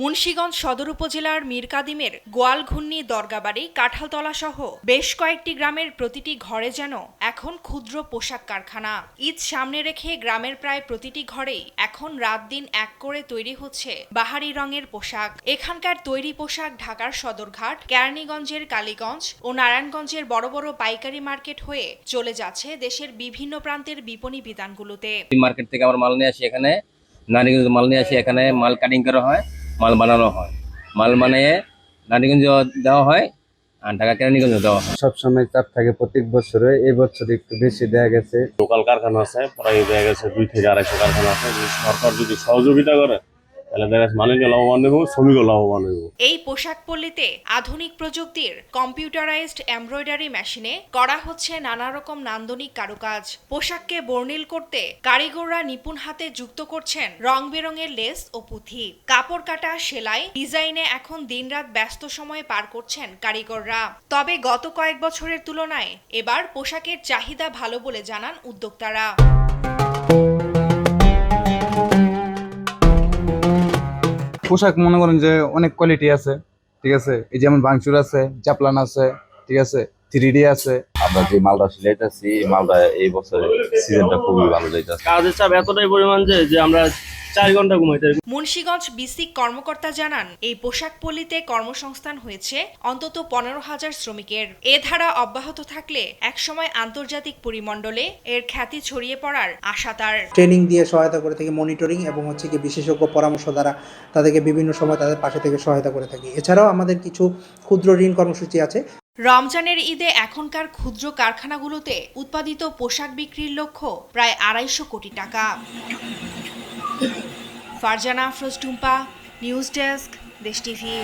মুন্সিগঞ্জ সদর উপজেলার মীরকাদিমের গোয়ালঘুন্নি দরগাবাড়ি কাঁঠালতলা সহ বেশ কয়েকটি গ্রামের প্রতিটি ঘরে যেন এখন ক্ষুদ্র পোশাক কারখানা। ঈদ সামনে রেখে গ্রামের প্রায় প্রতিটি ঘরেই এখন রাত দিন এক করে তৈরি হচ্ছে বাহারি রঙের পোশাক। এখানকার তৈরি পোশাক ঢাকার সদরঘাট, কেরানীগঞ্জের কালীগঞ্জ ও নারায়ণগঞ্জের বড় বড় পাইকারি মার্কেট হয়ে চলে যাচ্ছে দেশের বিভিন্ন প্রান্তের বিপণী বিতানগুলোতে। মার্কেট থেকে আমরা মাল নিয়ে আসি, এখানে নারায়ণগঞ্জ মাল নিয়ে আসি, এখানে মাল কাটিং করা হয়, মাল বানানো হয়, মাল বানিয়ে নারায়ণগঞ্জ দেওয়া হয় আর ঢাকা কেরানীগঞ্জ দেওয়া হয়। সবসময় চাপ থাকে প্রত্যেক বছরে, এই বছর একটু বেশি দেয়া গেছে। লোকাল কারখানা আছে, প্রায় দেখা গেছে 2 থেকে 250 কারখানা আছে। সরকার যদি সহযোগিতা করে তাহলে দেখা যাচ্ছে মানুষকে লাভবান দেবো, শ্রমিকও লাভবান হইব। এই পোশাক পল্লীতে আধুনিক প্রযুক্তির কম্পিউটারাইজড এমব্রয়ডারি মেশিনে করা হচ্ছে নানা রকম নান্দনিক কারুকাজ। পোশাককে বর্ণিল করতে কারিগররা নিপুণ হাতে যুক্ত করছেন রং বেরঙের লেস ও পুঁথি। কাপড় কাটা, সেলাই, ডিজাইনে এখন দিনরাত ব্যস্ত সময়ে পার করছেন কারিগররা। তবে গত কয়েক বছরের তুলনায় এবার পোশাকের চাহিদা ভালো বলে জানান উদ্যোক্তারা। পোশাক মনে করেন যে অনেক কোয়ালিটি আছে, ঠিক আছে। এই যেমন ভাঙচুর আছে, জাপলান আছে, ঠিক আছে, 3D আছে। আমরা যে মালটা সিলাইতেছি, মালটা এই বছরের সিজনটা খুবই ভালো যাইতেছে। কাজের চাপ এতটাই পরিমাণ যে আমরা 4 ঘন্টা ঘুমাইতে। মুন্সিগঞ্জ বিসিক কর্মকর্তা জানান, এই পোশাক পল্লীতে কর্মসংস্থান হয়েছে অন্তত 15,000 শ্রমিকের। এ ধারা অব্যাহত থাকলে একসময় আন্তর্জাতিক পরিমণ্ডলে এর খ্যাতি ছড়িয়ে পড়ার আশা তার। ট্রেনিং দিয়ে সহায়তা করে থাকি, মনিটরিং এবং কি বিশেষজ্ঞ পরামর্শ দ্বারা তাদেরকে বিভিন্ন সময় তাদের পাশে থেকে সহায়তা করে থাকি। এছাড়াও আমাদের কিছু ক্ষুদ্র ঋণ কর্মসূচি আছে। রমজানের ঈদে এখনকার ক্ষুদ্র কারখানাগুলোতে উৎপাদিত পোশাক বিক্রির লক্ষ্য প্রায় 250 কোটি টাকা। ফারজানা আফরোজ টুম্পা, নিউজ ডেস্ক, দেশ টিভি।